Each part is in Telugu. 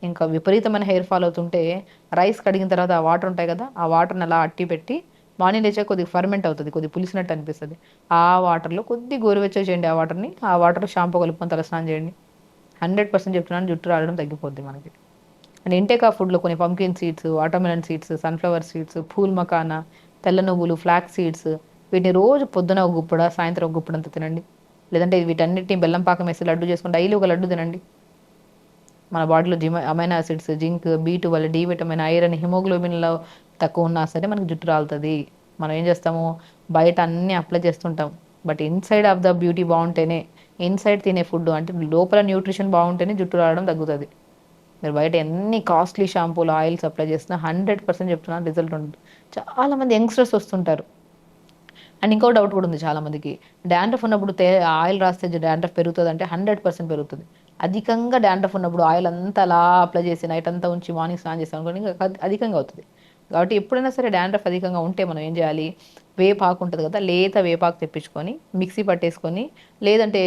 ఇంకా విపరీతమైన హెయిర్ ఫాల్ అవుతుంటే రైస్ కడిగిన తర్వాత ఆ వాటర్ ఉంటాయి కదా, ఆ వాటర్ని అలా అట్టి పెట్టి మార్నింగ్ లేచాక కొద్దిగా ఫర్మెంట్ అవుతుంది, కొద్దిగా పులిసినట్టు అనిపిస్తుంది. ఆ వాటర్లో కొద్ది గోరువెచ్చగా చేయండి, ఆ వాటర్ని ఆ వాటర్ షాంపూ కలుపుకొని తలస్నానం చేయండి. 100% చెప్తున్నాను, జుట్టు రావడం తగ్గిపోద్ది మనకి. అండ్ ఇంటేక్ ఆఫ్ ఫుడ్లో కొన్ని pumpkin seeds, watermelon seeds, sunflower seeds, phool makhana, తెల్ల నువ్వులు, ఫ్లాక్స్ సీడ్స్, వీటిని రోజు పొద్దున ఒక గుప్పడ, సాయంత్రం ఒక గుప్పడంత తినండి. లేదంటే వీటన్నిటిని బెల్లం పాకం వేసి లడ్డు చేసుకుని డైలీ ఒక లడ్డు తినండి. మన బాడీలో amino acids, zinc, B12, D vitamin, iron, హిమోగ్లోబిన్లో తక్కువ ఉన్నా సరే మనకి జుట్టు రాలుతుంది. మనం ఏం చేస్తాము, బయట అన్నీ అప్లై చేస్తుంటాం, but inside of the beauty బాగుంటేనే, ఇన్సైడ్ తినే ఫుడ్ అంటే లోపల న్యూట్రిషన్ బాగుంటేనే జుట్టు రావడం తగ్గుతుంది. మీరు బయట ఎన్ని కాస్ట్లీ షాంపూలు, ఆయిల్స్ అప్లై చేసినా 100% చెప్తున్నాను రిజల్ట్ ఉంటుంది. చాలామంది యంగ్స్టర్స్ వస్తుంటారు. అండ్ ఇంకో డౌట్ కూడా ఉంది చాలామందికి, డాండ్రఫ్ ఉన్నప్పుడు ఆయిల్ రాస్తే డాండ్రఫ్ పెరుగుతుంది అంటే 100% పెరుగుతుంది. అధికంగా డాండ్రఫ్ ఉన్నప్పుడు ఆయిల్ అంతా అలా అప్లై చేసి నైట్ అంతా ఉంచి మార్నింగ్ స్నానం చేస్తాం అనుకోండి, ఇంకా అధికంగా అవుతుంది. కాబట్టి ఎప్పుడైనా సరే డాండ్రఫ్ అధికంగా ఉంటే మనం ఏం చేయాలి, వేపాకు ఉంటుంది కదా, లేత వేపాకు తెప్పించుకొని మిక్సీ పట్టేసుకొని, లేదంటే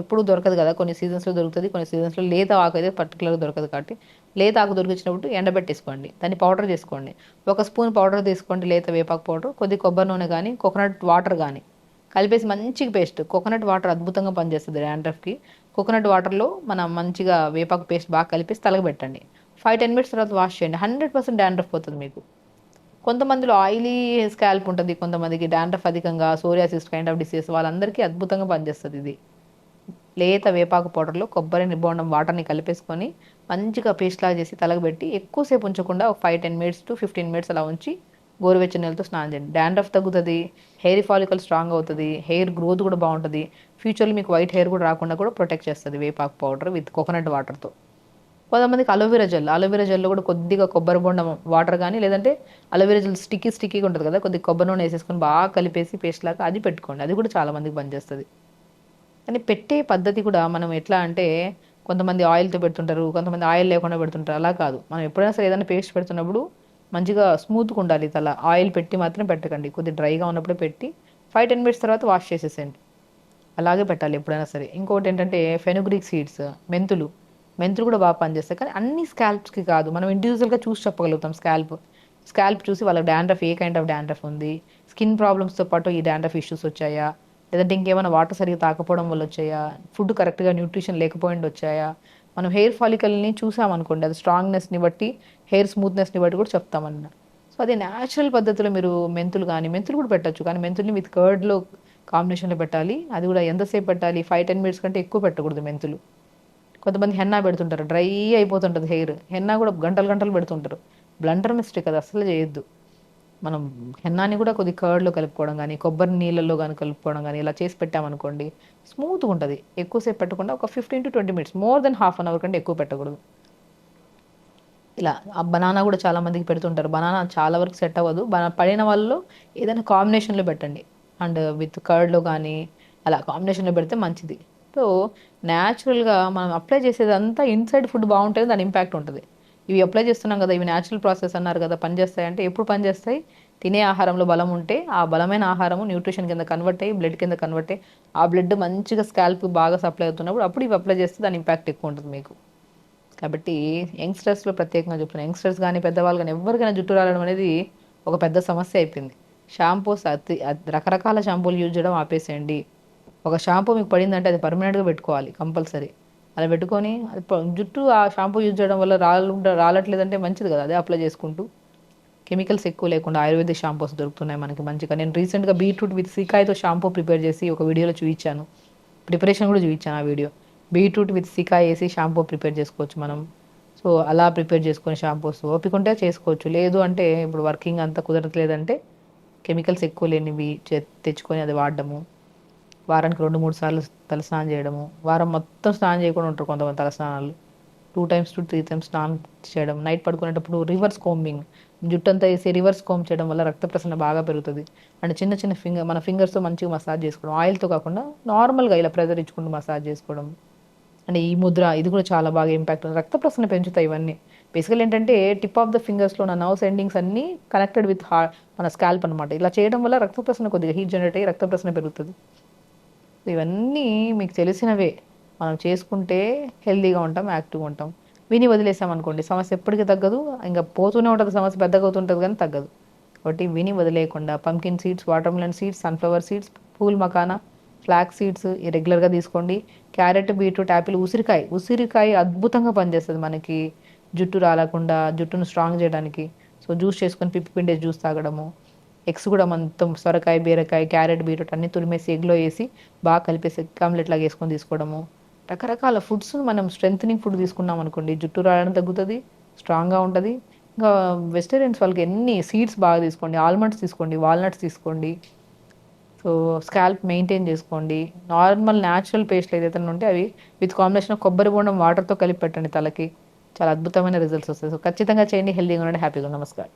ఎప్పుడు దొరకదు కదా, కొన్ని సీజన్స్లో దొరుకుతుంది, కొన్ని సీజన్స్లో లేత ఆకు అయితే పర్టికులర్గా దొరకదు. కాబట్టి లేత ఆకు దొరికినప్పుడు ఎండబెట్టేసుకోండి, దాన్ని పౌడర్ చేసుకోండి. ఒక స్పూన్ పౌడర్ తీసుకోండి, లేత వేపాకు పౌడర్, కొద్ది కొబ్బరి నూనె కానీ కోకోనట్ వాటర్ కానీ కలిపేసి మంచిగా పేస్ట్. కోకోనట్ వాటర్ అద్భుతంగా పనిచేస్తుంది డాండ్రఫ్కి. కోకోనట్ వాటర్లో మనం మంచిగా వేపాకు పేస్ట్ బాగా కలిపేసి తలగ పెట్టండి. 5-10 మినిట్స్ తర్వాత వాష్ చేయండి, 100% డాండ్రఫ్ పోతుంది మీకు. కొంతమందిలో ఆయిలీ స్కాల్ప్ ఉంటుంది, కొంతమందికి డాండ్రఫ్ అధికంగా, సోరియాసిస్ కైండ్ ఆఫ్ డిసీజ్, వాళ్ళందరికీ అద్భుతంగా పనిచేస్తుంది ఇది. లేత వేపాకు పౌడర్లో కొబ్బరి బోండం వాటర్ని కలిపేసుకొని మంచిగా పేస్ట్ లాగా చేసి తలగబెట్టి ఎక్కువసేపు ఉంచకుండా ఒక 5-10 మినిట్స్ టు 15 మినిట్స్ అలా ఉంచి గోరువెచ్చని నీళ్ళతో స్నానం చేయండి. డాండ్రఫ్ తగ్గుతుంది, హెయిర్ ఫాలికల్ స్ట్రాంగ్ అవుతుంది, హెయిర్ గ్రోత్ కూడా బాగుంటుంది. ఫ్యూచర్లో మీకు వైట్ హెయిర్ కూడా రాకుండా కూడా ప్రొటెక్ట్ చేస్తుంది వేపాకు పౌడర్ విత్ కోకోనట్ వాటర్తో. కొంతమందికి అలోవెరా జెల్లో కూడా కొద్దిగా కొబ్బరి బొండం వాటర్ కానీ, లేదంటే అలోవెరా జెల్ స్టిక్కీగా ఉంటుంది కదా, కొద్దిగా కొబ్బరి నూనె వేసేసుకొని బాగా కలిపేసి పేస్ట్ లాగా అది పెట్టుకోండి, అది కూడా చాలా మందికి పనిచేస్తుంది. కానీ పెట్టే పద్ధతి కూడా మనం ఎట్లా అంటే, కొంతమంది ఆయిల్తో పెడుతుంటారు, కొంతమంది ఆయిల్ లేకుండా పెడుతుంటారు, అలా కాదు. మనం ఎప్పుడైనా సరే ఏదైనా పేస్ట్ పెడుతున్నప్పుడు మంచిగా స్మూత్గా ఉండాలి తల. ఆయిల్ పెట్టి మాత్రం పెట్టకండి, కొద్దిగా డ్రైగా ఉన్నప్పుడే పెట్టి 5-10 మినిట్స్ తర్వాత వాష్ చేసేసేయండి. అలాగే పెట్టాలి ఎప్పుడైనా సరే. ఇంకోటి ఏంటంటే ఫెనుగ్రీక్ సీడ్స్, మెంతులు. మెంతులు కూడా బాగా పనిచేస్తాయి, కానీ అన్ని స్కాల్ప్స్కి కాదు. మనం ఇండివిజువల్గా చూసి చెప్పగలుగుతాం. స్కాల్ప్ చూసి వాళ్ళకి dandruff, A kind of dandruff ఉంది, స్కిన్ ప్రాబ్లమ్స్తో పాటు ఈ డాండ్రఫ్ ఇష్యూస్ వచ్చాయా, లేదంటే ఇంకేమైనా వాటర్ సరిగ్గా తాకపోవడం వల్ల వచ్చాయా, ఫుడ్ కరెక్ట్గా న్యూట్రిషన్ లేకపోయిండి వచ్చాయా. మనం హెయిర్ ఫాలికల్ని చూసామనుకోండి, అది స్ట్రాంగ్నెస్ని బట్టి, హెయిర్ స్మూత్నెస్ని బట్టి కూడా చెప్తామన్న. సో అది న్యాచురల్ పద్ధతిలో మీరు మెంతులు కూడా పెట్టచ్చు, కానీ మెంతుల్ని విత్ కర్డ్లో కాంబినేషన్లో పెట్టాలి. అది కూడా ఎంతసేపు పెట్టాలి, 5-10 మినిట్స్ కంటే ఎక్కువ పెట్టకూడదు మెంతులు. కొంతమంది హెన్నా పెడుతుంటారు, డ్రై అయిపోతుంటుంది హెయిర్, హెన్నా కూడా గంటలు గంటలు పెడుతుంటారు. బ్లండర్ మిస్టేక్, అది అసలు చేయొద్దు. మనం హెన్నాని కూడా కొద్ది కర్డ్లో కలుపుకోవడం కానీ, కొబ్బరి నీళ్ళల్లో కానీ కలుపుకోవడం కానీ ఇలా చేసి పెట్టామనుకోండి, స్మూత్గా ఉంటుంది. ఎక్కువసేపు పెట్టకుండా ఒక 15-20 minutes, more than half an hour కంటే ఎక్కువ పెట్టకూడదు. ఇలా ఆ బనానా కూడా చాలా మందికి పెడుతుంటారు, బనానా చాలా వరకు సెట్ అవ్వదు. పడిన వాళ్ళు ఏదైనా కాంబినేషన్లో పెట్టండి, అండ్ విత్ కర్డ్లో కానీ అలా కాంబినేషన్లో పెడితే మంచిది. సో న్యాచురల్గా మనం అప్లై చేసేదంతా ఇన్సైడ్ ఫుడ్ బాగుంటుంది, దాని ఇంపాక్ట్ ఉంటుంది. ఇవి అప్లై చేస్తున్నాం కదా, ఇవి న్యాచురల్ ప్రాసెస్ అన్నారు కదా, పనిచేస్తాయి అంటే ఎప్పుడు పనిచేస్తాయి, తినే ఆహారంలో బలం ఉంటే, ఆ బలమైన ఆహారము న్యూట్రిషన్ కింద కన్వర్ట్ అయ్యి బ్లడ్ కింద కన్వర్ట్ అయ్యి, ఆ బ్లడ్ మంచిగా స్కాల్ప్ బాగా సప్లై అవుతున్నప్పుడు అప్పుడు ఇవి అప్లై చేస్తే దాని ఇంపాక్ట్ ఎక్కువ ఉంటుంది మీకు. కాబట్టి యంగ్స్టర్స్లో ప్రత్యేకంగా చెప్తున్నాను, యంగ్స్టర్స్ కానీ పెద్దవాళ్ళు కానీ ఎవరికైనా జుట్టు రావడం అనేది ఒక పెద్ద సమస్య అయిపోయింది. షాంపూస్ రకరకాల షాంపూలు యూజ్ చేయడం ఆపేసేయండి. ఒక షాంపూ మీకు పడిందంటే అది పర్మనెంట్గా పెట్టుకోవాలి కంపల్సరీ. అలా పెట్టుకొని అది జుట్టు ఆ షాంపూ యూజ్ చేయడం వల్ల రాలట్లేదంటే మంచిది కదా, అదే అప్లై చేసుకుంటూ. కెమికల్స్ ఎక్కువ లేకుండా ఆయుర్వేదిక్ షాంపూస్ దొరుకుతున్నాయి మనకి మంచిగా. నేను రీసెంట్గా బీట్రూట్ విత్ సీకాయతో షాంపూ ప్రిపేర్ చేసి ఒక వీడియోలో చూపించాను, ప్రిపరేషన్ కూడా చూపించాను ఆ వీడియో. బీట్రూట్ విత్ సీకాయ వేసి షాంపూ ప్రిపేర్ చేసుకోవచ్చు మనం. సో అలా ప్రిపేర్ చేసుకొని షాంపూస్ ఓపిక ఉంటే చేసుకోవచ్చు, లేదు అంటే ఇప్పుడు వర్కింగ్ అంతా కుదరట్లేదంటే కెమికల్స్ ఎక్కువ లేనివి తెచ్చుకొని అది వాడడము. వారానికి 2-3 సార్లు తలస్నానం చేయడము, వారం మొత్తం స్నానం చేయకుండా ఉంటారు కొంతమంది, తలస్నానాలు 2 to 3 times స్నానం చేయడం. నైట్ పడుకునేటప్పుడు రివర్స్ కోంబింగ్, జుట్టు అంతా వేసి రివర్స్ కోంబ్ చేయడం వల్ల రక్త ప్రసరణ బాగా పెరుగుతుంది. అండ్ చిన్న చిన్న మన ఫింగర్స్తో మంచిగా మసాజ్ చేసుకోవడం, ఆయిల్తో కాకుండా నార్మల్గా ఇలా ప్రెజర్ ఇచ్చుకుంటూ మసాజ్ చేసుకోవడం. అండ్ ఈ ముద్ర, ఇది కూడా చాలా బాగా ఇంపాక్ట్, రక్త ప్రసరణ పెంచుతాయి ఇవన్నీ. బేసికల్ ఏంటంటే టిప్ ఆఫ్ ద ఫింగర్స్లో ఉన్న నర్వ్స్ ఎండింగ్స్ అన్నీ కనెక్టెడ్ విత్ మన స్కాల్ప్ అనమాట. ఇలా చేయడం వల్ల రక్త ప్రసరణ కొద్దిగా హీట్ జనరేట్ అయ్యి రక్త ప్రసరణ పెరుగుతుంది. ఇవన్నీ మీకు తెలిసినవే, మనం చేసుకుంటే హెల్తీగా ఉంటాం, యాక్టివ్గా ఉంటాం. విని వదిలేసామనుకోండి సమస్య ఎప్పటికీ తగ్గదు, ఇంకా పోతూనే ఉంటుంది, సమస్య పెద్దగా అవుతుంటుంది కానీ తగ్గదు. కాబట్టి విని వదిలేయకుండా pumpkin seeds, watermelon seeds, sunflower seeds, phool makhana, flax seeds రెగ్యులర్గా తీసుకోండి. క్యారెట్, బీట్రూట్, యాపిల్, ఉసిరికాయ అద్భుతంగా పనిచేస్తుంది మనకి జుట్టు రాలకుండా, జుట్టును స్ట్రాంగ్ చేయడానికి. సో జ్యూస్ చేసుకొని పిప్పి పిండేసి జ్యూస్ తాగడము. ఎగ్స్ కూడా మొత్తం సొరకాయ, బీరకాయ, క్యారెట్, బీట్రూట్ అన్ని తురిమేసి ఎగ్లో వేసి బాగా కలిపేసి ఎగ్ ఆమ్లెట్ లాగా వేసుకొని తీసుకోవడము. రకరకాల ఫుడ్స్ మనం స్ట్రెంథనింగ్ ఫుడ్ తీసుకున్నాం అనుకోండి, జుట్టు రావడం తగ్గుతుంది, స్ట్రాంగ్గా ఉంటుంది. ఇంకా వెజిటేరియన్స్ వాళ్ళకి ఎన్ని సీడ్స్ బాగా తీసుకోండి, ఆల్మండ్స్ తీసుకోండి, వాల్నట్స్ తీసుకోండి. సో స్కాల్ప్ మెయింటైన్ చేసుకోండి. నార్మల్ న్యాచురల్ పేస్ట్లు ఏదైతే ఉంటే అవి విత్ కాంబినేషన్ ఆఫ్ కొబ్బరి బోండం వాటర్తో కలిపి పెట్టండి తలకి. చాలా అద్భుతమైన రిజల్ట్స్ వస్తాయి. సో ఖచ్చితంగా చేయండి. హెల్తీగా ఉండండి, హ్యాపీగా ఉండండి. నమస్కారం.